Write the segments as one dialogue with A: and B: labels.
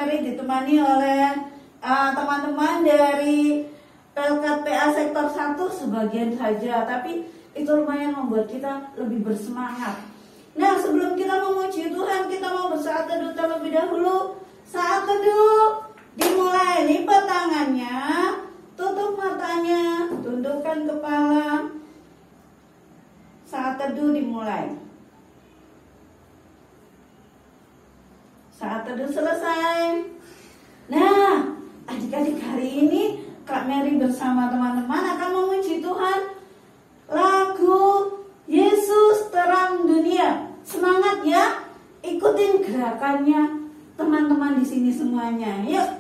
A: Mary ditemani oleh teman-teman dari PLKPA sektor 1 sebagian saja, tapi itu lumayan membuat kita lebih bersemangat. Nah, sebelum kita memuji Tuhan, kita mau bersaat teduh terlebih dahulu. Saat teduh dimulai, lipat tangannya, tutup matanya, tundukkan kepala. Saat teduh dimulai. Saat teduh selesai. Nah, adik-adik, hari ini Kak Mary bersama teman-teman akan memuji Tuhan lagu Yesus Terang Dunia. Semangat ya, ikutin gerakannya teman-teman di sini semuanya. Yuk.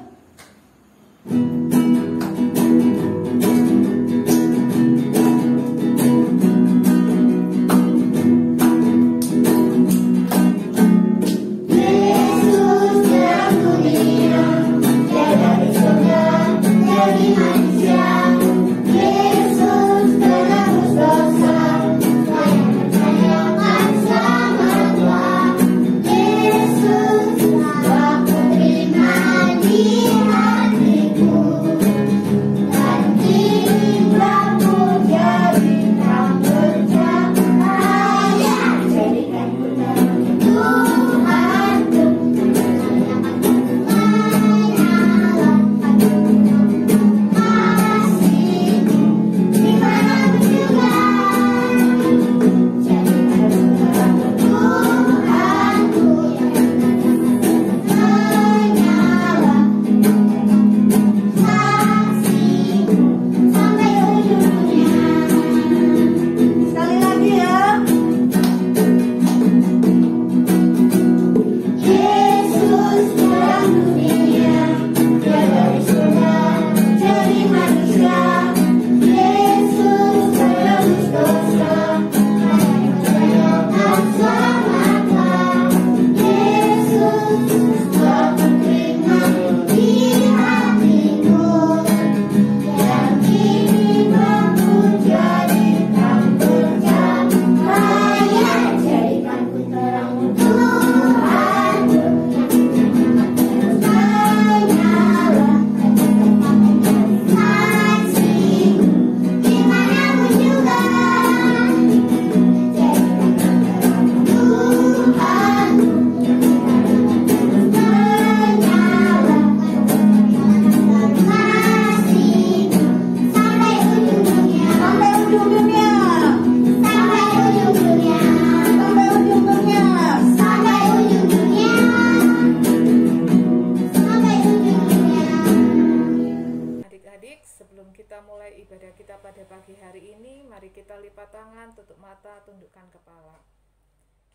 B: Tundukkan kepala.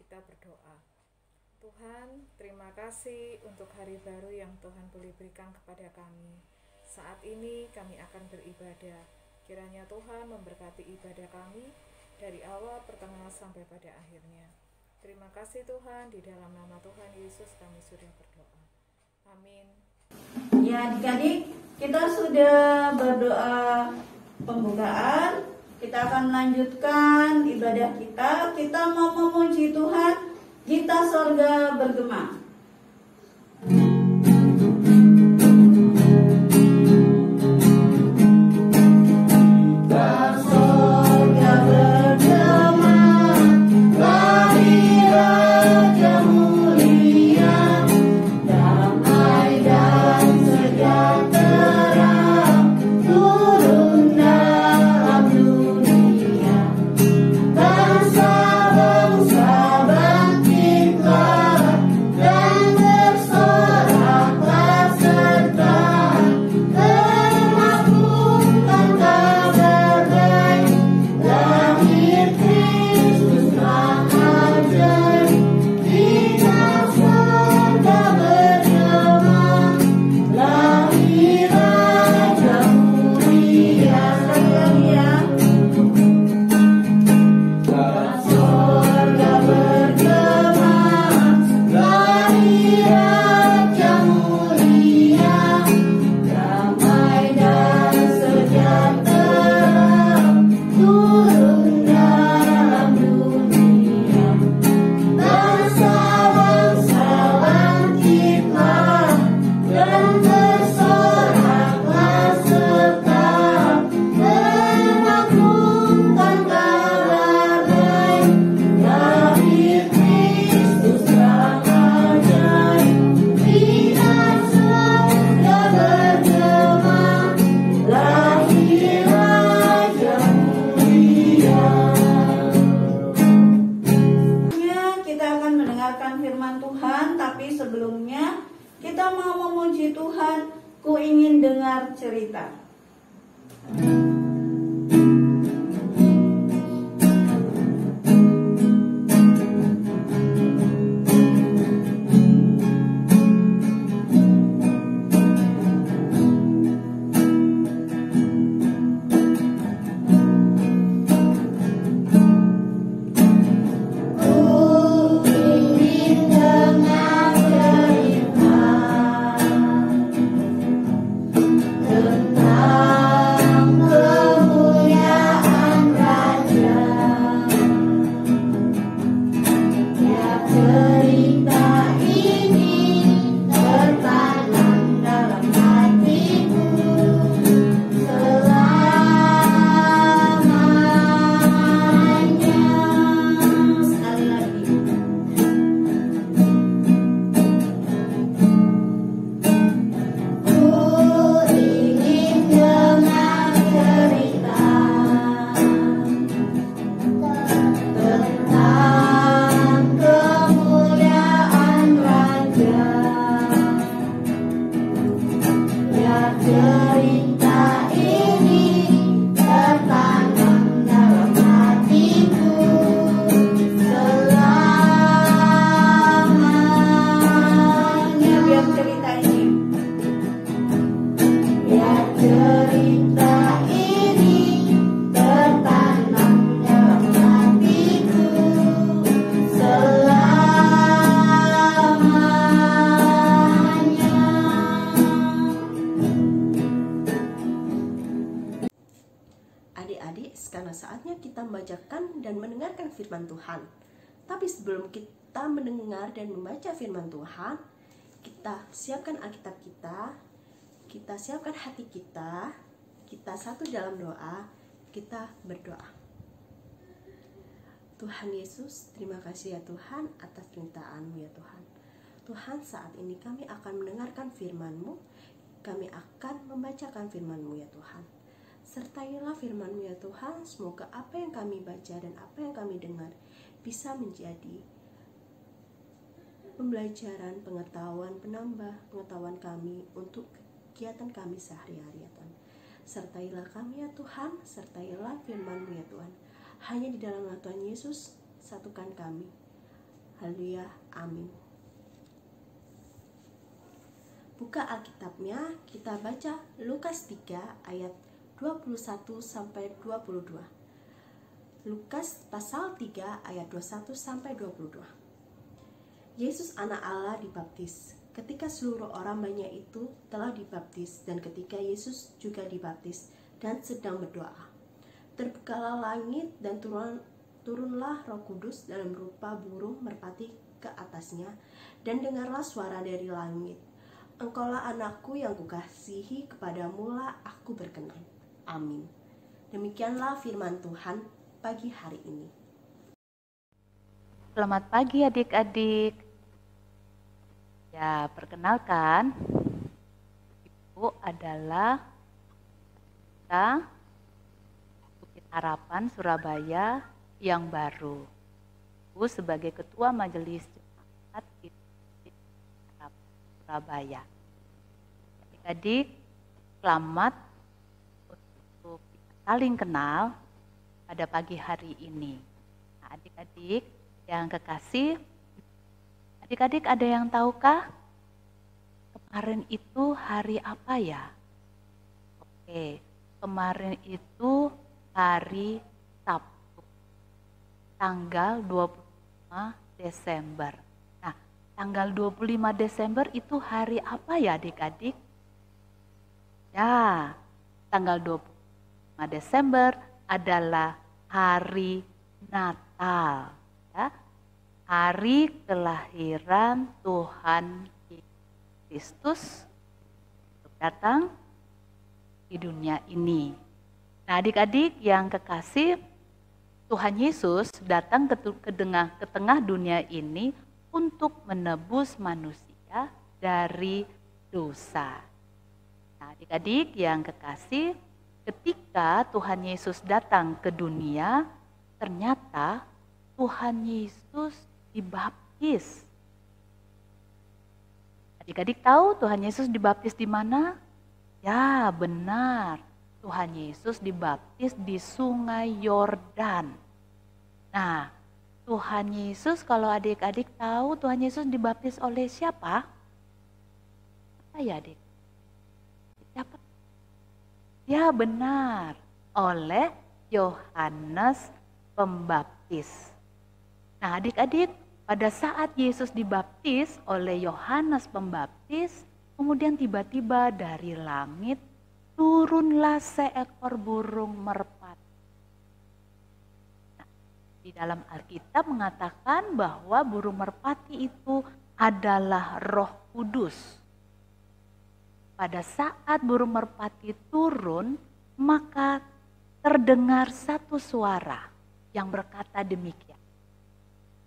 B: Kita berdoa. Tuhan, terima kasih untuk hari baru yang Tuhan boleh berikan kepada kami. Saat ini kami akan beribadah. Kiranya Tuhan memberkati ibadah kami dari awal, pertengahan sampai pada akhirnya. Terima kasih Tuhan, di dalam nama Tuhan Yesus kami sudah berdoa. Amin.
A: Ya adik-adik, kita sudah berdoa pembukaan. Kita akan melanjutkan ibadah kita. Kita mau memuji Tuhan. Gita sorga bergema.
C: Bangsa-bangsa bangkitlah.
A: memuji Tuhan, ku ingin dengar cerita.
C: Adik-adik, sekarang saatnya kita membacakan dan mendengarkan firman Tuhan. Tapi sebelum kita mendengar dan membaca firman Tuhan, kita siapkan Alkitab kita siapkan hati kita satu dalam doa, kita berdoa. Tuhan Yesus, terima kasih ya Tuhan atas perintahmu ya Tuhan. Tuhan, saat ini kami akan mendengarkan firman-Mu, kami akan membacakan firman-Mu ya Tuhan. Sertailah firman-Mu ya Tuhan, semoga apa yang kami baca dan apa yang kami dengar bisa menjadi pembelajaran, pengetahuan, penambah pengetahuan kami untuk kegiatan kami sehari-hari ya Tuhan. Sertailah kami ya Tuhan, sertailah firman-Mu ya Tuhan. Hanya di dalam nama Tuhan Yesus, satukan kami. Haleluya, amin. Buka Alkitabnya, kita baca Lukas 3 ayat 21 sampai 22. Lukas pasal 3 ayat 21 sampai 22. Yesus anak Allah dibaptis. Ketika seluruh orang banyak itu telah dibaptis dan ketika Yesus juga dibaptis dan sedang berdoa, terbukalah langit dan turunlah Roh Kudus dalam rupa burung merpati ke atasnya, dan dengarlah suara dari langit, Engkaulah anakku yang kukasihi, kepadamulah aku berkenan. Amin. Demikianlah firman Tuhan pagi hari ini.
D: Selamat pagi adik-adik. Ya, perkenalkan, Ibu adalah kita Bukit Harapan Surabaya yang baru. Ibu sebagai Ketua Majelis Jemaat di Bukit Harapan Surabaya. Adik-adik, selamat untuk kita saling kenal pada pagi hari ini. Nah, adik-adik yang kekasih, adik-adik ada yang tahukah kemarin itu hari apa ya? Oke, kemarin itu hari Sabtu, tanggal 25 Desember. Nah, tanggal 25 Desember itu hari apa ya adik-adik? Ya, tanggal 25 Desember adalah hari Natal, ya. Hari kelahiran Tuhan Kristus datang di dunia ini. Nah, adik-adik yang kekasih, Tuhan Yesus datang ke tengah dunia ini untuk menebus manusia dari dosa. Nah, adik-adik yang kekasih, ketika Tuhan Yesus datang ke dunia, ternyata Tuhan Yesus dibaptis. Adik-adik tahu Tuhan Yesus dibaptis di mana? Ya, benar. Tuhan Yesus dibaptis di Sungai Yordan. Nah, Tuhan Yesus, kalau adik-adik tahu Tuhan Yesus dibaptis oleh siapa? Apa ya adik? Siapa? Ya, benar. Oleh Yohanes Pembaptis. Nah, adik-adik, pada saat Yesus dibaptis oleh Yohanes Pembaptis, kemudian tiba-tiba dari langit turunlah seekor burung merpati. Nah, di dalam Alkitab mengatakan bahwa burung merpati itu adalah Roh Kudus. Pada saat burung merpati turun, maka terdengar satu suara yang berkata demikian.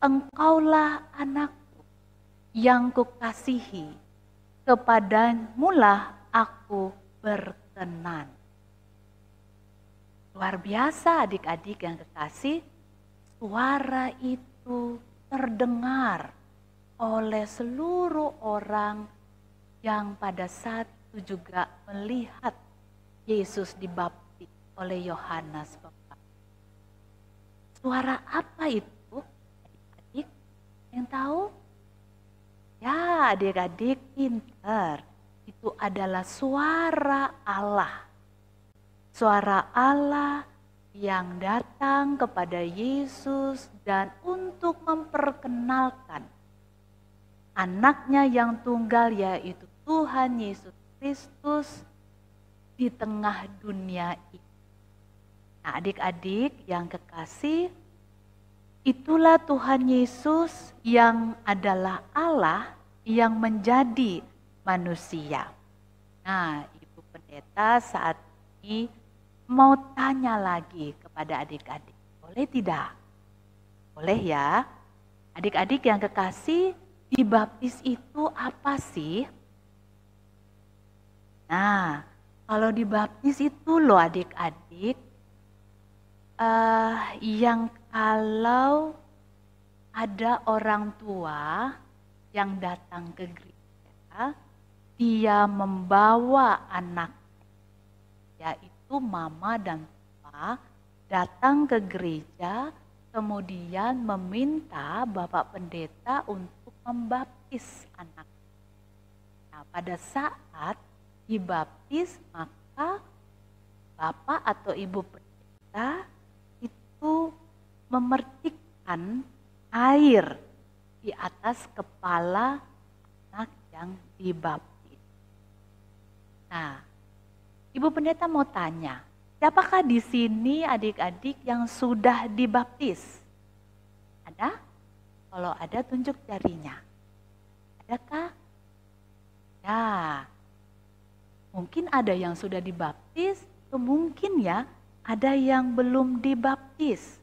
D: Engkaulah anakku yang kukasihi, kepadamulah aku berkenan. Luar biasa adik-adik yang kekasih, suara itu terdengar oleh seluruh orang yang pada saat itu juga melihat Yesus dibaptis oleh Yohanes Pembaptis. Suara apa itu? Yang tahu? Ya, adik-adik pintar. Itu adalah suara Allah. Suara Allah yang datang kepada Yesus dan untuk memperkenalkan anaknya yang tunggal, yaitu Tuhan Yesus Kristus di tengah dunia ini. Nah, adik-adik yang kekasih, itulah Tuhan Yesus yang adalah Allah yang menjadi manusia. Nah, Ibu Pendeta saat ini mau tanya lagi kepada adik-adik. Boleh tidak? Boleh ya? Adik-adik yang kekasih, dibaptis itu apa sih? Nah, kalau dibaptis itu loh adik-adik, yang kalau ada orang tua yang datang ke gereja, dia membawa anak, yaitu mama dan papa, datang ke gereja, kemudian meminta Bapak Pendeta untuk membaptis anak. Nah, pada saat dibaptis, maka Bapak atau Ibu Pendeta itu memercikkan air di atas kepala anak yang dibaptis. Nah, Ibu Pendeta mau tanya, siapakah di sini adik-adik yang sudah dibaptis? Ada? Kalau ada tunjuk jarinya. Adakah? Ya, mungkin ada yang sudah dibaptis, atau mungkin ya ada yang belum dibaptis.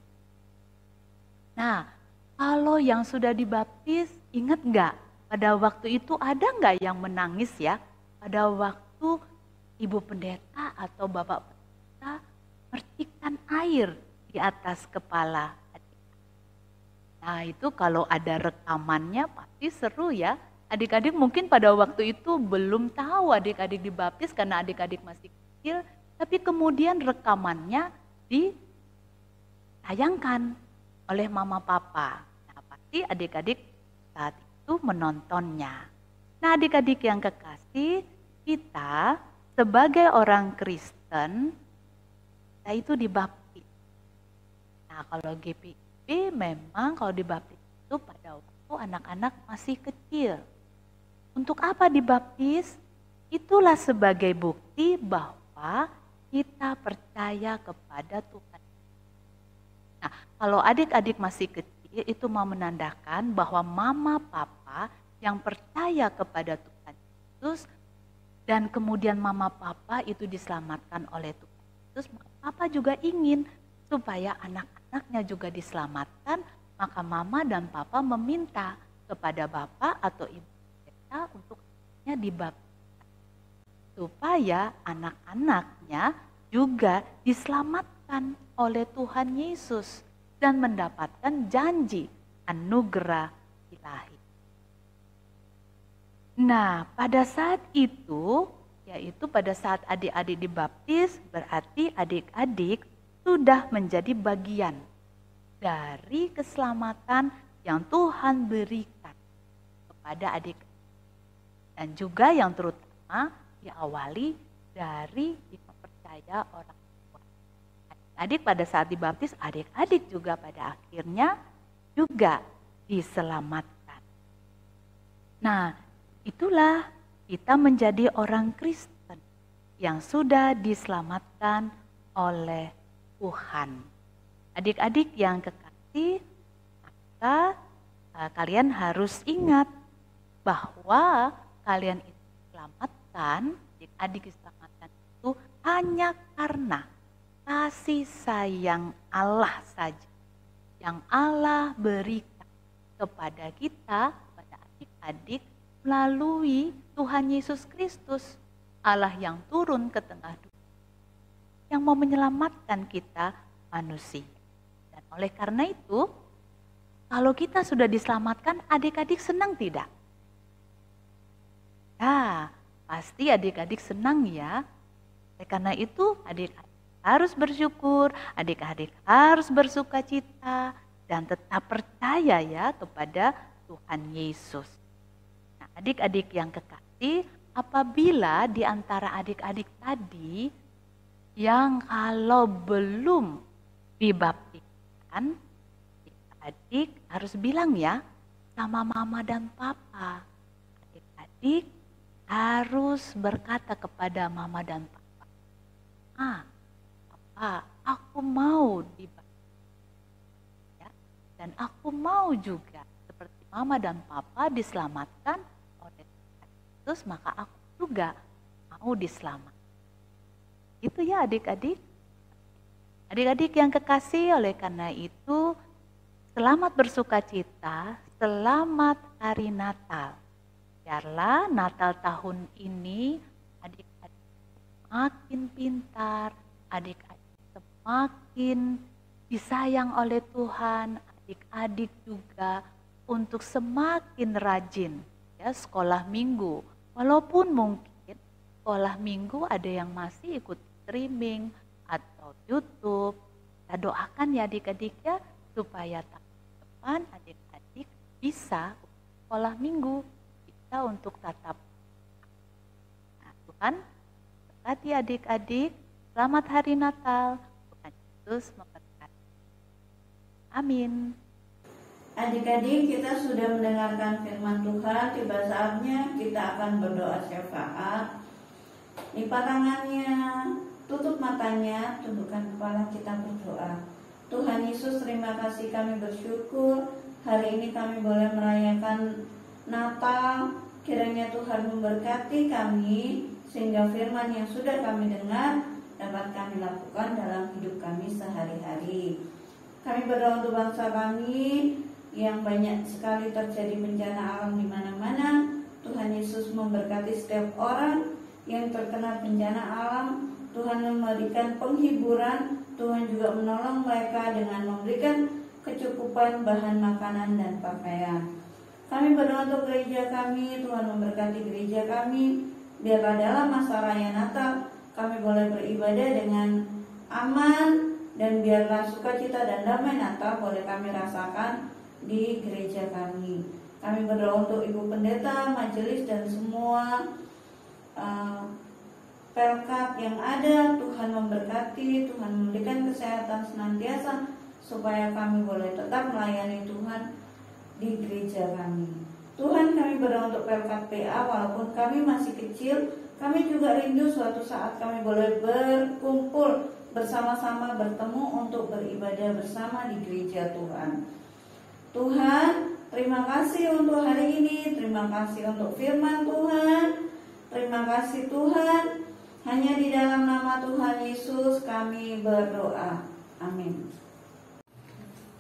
D: Nah, kalau yang sudah dibaptis, ingat nggak? Pada waktu itu ada nggak yang menangis ya? Pada waktu Ibu Pendeta atau Bapak Pendeta mercikkan air di atas kepala adik. Nah, itu kalau ada rekamannya pasti seru ya. Adik-adik mungkin pada waktu itu belum tahu adik-adik dibaptis karena adik-adik masih kecil. Tapi kemudian rekamannya ditayangkan oleh mama papa. Nah, pasti adik-adik saat itu menontonnya. Nah, adik-adik yang kekasih, kita sebagai orang Kristen, kita itu dibaptis. Nah, kalau GPIB memang kalau dibaptis itu pada waktu anak-anak masih kecil. Untuk apa dibaptis? Itulah sebagai bukti bahwa kita percaya kepada Tuhan. Nah, kalau adik-adik masih kecil, itu mau menandakan bahwa mama papa yang percaya kepada Tuhan Yesus, dan kemudian mama papa itu diselamatkan oleh Tuhan Yesus, maka papa juga ingin supaya anak-anaknya juga diselamatkan, maka mama dan papa meminta kepada bapak atau ibu kita untuk anaknya dibaptis, supaya anak-anaknya juga diselamatkan oleh Tuhan Yesus dan mendapatkan janji anugerah ilahi. Nah, pada saat itu, yaitu pada saat adik-adik dibaptis, berarti adik-adik sudah menjadi bagian dari keselamatan yang Tuhan berikan kepada adik. Dan juga yang terutama diawali dari iman percaya orang tua. Adik-adik pada saat dibaptis, adik-adik juga pada akhirnya juga diselamatkan. Nah, itulah kita menjadi orang Kristen yang sudah diselamatkan oleh Tuhan. Adik-adik yang kekasih, maka kalian harus ingat bahwa kalian itu diselamatkan, adik-adik diselamatkan itu hanya karena kasih sayang Allah saja yang Allah berikan kepada kita, kepada adik-adik melalui Tuhan Yesus Kristus, Allah yang turun ke tengah dunia, yang mau menyelamatkan kita manusia. Dan oleh karena itu, kalau kita sudah diselamatkan, adik-adik senang tidak? Ya, pasti adik-adik senang ya. Oleh karena itu, adik-adik harus bersyukur, adik-adik harus bersuka cita, dan tetap percaya ya kepada Tuhan Yesus. Nah, adik-adik yang kekasih, apabila di antara adik-adik tadi yang kalau belum dibaptiskan, adik harus bilang ya sama mama dan papa. Adik-adik harus berkata kepada mama dan papa, papa, aku mau dibaptis. Ya, dan aku mau juga seperti mama dan papa diselamatkan oleh Yesus, maka aku juga mau diselamatkan. Itu ya adik-adik. Adik-adik yang kekasih, oleh karena itu selamat bersuka cita, selamat hari Natal. Biarlah Natal tahun ini adik-adik semakin pintar, adik-adik semakin disayang oleh Tuhan, adik-adik juga untuk semakin rajin ya sekolah minggu. Walaupun mungkin sekolah minggu ada yang masih ikut streaming atau YouTube, kita doakan ya adik-adik ya supaya tahun depan adik-adik bisa sekolah minggu, bisa untuk tatap. Nah, Tuhan berkati adik-adik, selamat hari Natal, Tuhan Yesus memberkati. Amin.
A: Adik-adik, kita sudah mendengarkan firman Tuhan. Tiba saatnya kita akan berdoa syafaat. Lipat tangannya, tutup matanya, tundukkan kepala, kita berdoa. Tuhan Yesus, terima kasih, kami bersyukur hari ini kami boleh merayakan Natal. Kiranya Tuhan memberkati kami sehingga firman yang sudah kami dengar dapat kami lakukan dalam hidup kami sehari-hari. Kami berdoa untuk bangsa kami yang banyak sekali terjadi bencana alam di mana-mana. Tuhan Yesus memberkati setiap orang yang terkena bencana alam. Tuhan memberikan penghiburan, Tuhan juga menolong mereka dengan memberikan kecukupan bahan makanan dan pakaian. Kami berdoa untuk gereja kami, Tuhan memberkati gereja kami. Biarlah dalam masa raya Natal kami boleh beribadah dengan aman, dan biarlah sukacita dan damai Natal boleh kami rasakan di gereja kami. Kami berdoa untuk Ibu Pendeta, majelis, dan semua pelkat yang ada. Tuhan memberkati, Tuhan memberikan kesehatan senantiasa supaya kami boleh tetap melayani Tuhan di gereja kami. Tuhan, kami berdoa untuk pelkat PA, walaupun kami masih kecil, kami juga rindu suatu saat kami boleh berkumpul bersama-sama, bertemu untuk beribadah bersama di gereja Tuhan. Tuhan, terima kasih untuk hari ini, terima kasih untuk firman Tuhan, terima kasih Tuhan. Hanya di dalam nama Tuhan Yesus kami berdoa. Amin.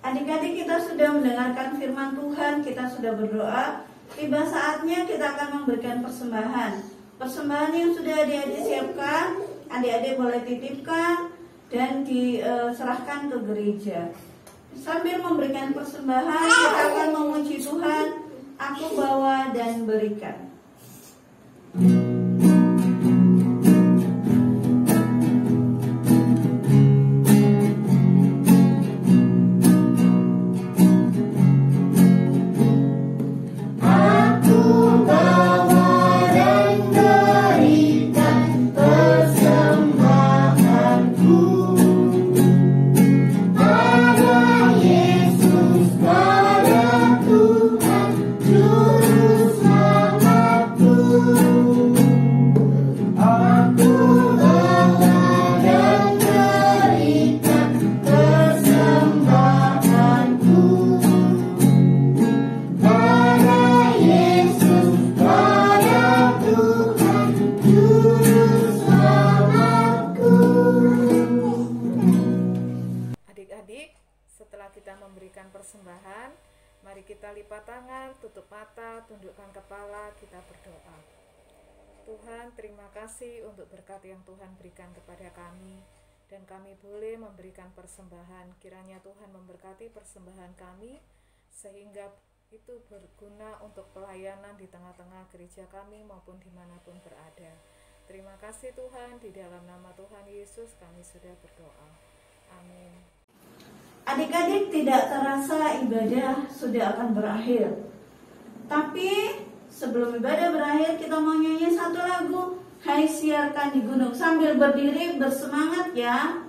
A: Adik-adik, kita sudah mendengarkan firman Tuhan, kita sudah berdoa. Tiba saatnya kita akan memberikan persembahan. Persembahan yang sudah adik-adik siapkan, adik-adik boleh titipkan dan diserahkan ke gereja. Sambil memberikan persembahan, kita akan memuji Tuhan. Aku bawa dan berikan.
B: angkat tangan, tutup mata, tundukkan kepala, kita berdoa. Tuhan, terima kasih untuk berkat yang Tuhan berikan kepada kami, dan kami boleh memberikan persembahan. Kiranya Tuhan memberkati persembahan kami, sehingga itu berguna untuk pelayanan di tengah-tengah gereja kami maupun dimanapun berada. Terima kasih Tuhan, di dalam nama Tuhan Yesus kami sudah berdoa. Amin.
A: Adik-adik, tidak terasa ibadah sudah akan berakhir. Tapi sebelum ibadah berakhir, kita mau nyanyi satu lagu, Hai Siarkan di Gunung. Sambil berdiri bersemangat ya.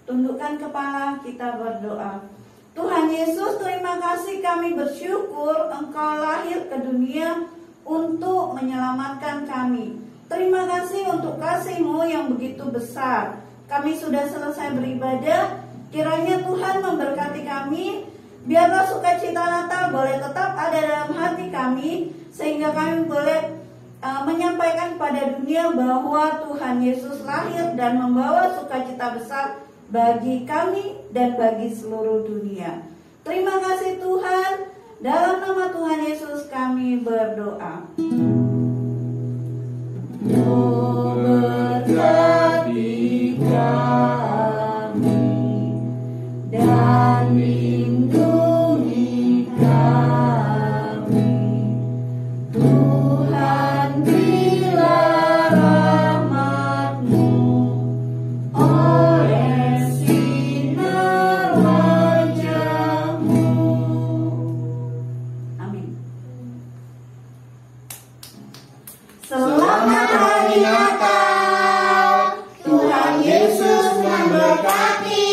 A: Tundukkan kepala, kita berdoa. Tuhan Yesus, terima kasih, kami bersyukur Engkau lahir ke dunia untuk menyelamatkan kami. Terima kasih untuk kasih-Mu yang begitu besar. Kami sudah selesai beribadah, kiranya Tuhan memberkati kami. Biarlah sukacita Natal boleh tetap ada dalam hati kami, sehingga kami boleh menyampaikan pada dunia bahwa Tuhan Yesus lahir dan membawa sukacita besar bagi kami dan bagi seluruh dunia. Terima kasih Tuhan, dalam nama Tuhan Yesus kami berdoa. Berkati kami dan lindungi kami, Tuhan, bila rahmat-Mu oleh sinar wajah-Mu. Amin. Selamat Hari Natal, Tuhan Yesus memberkati.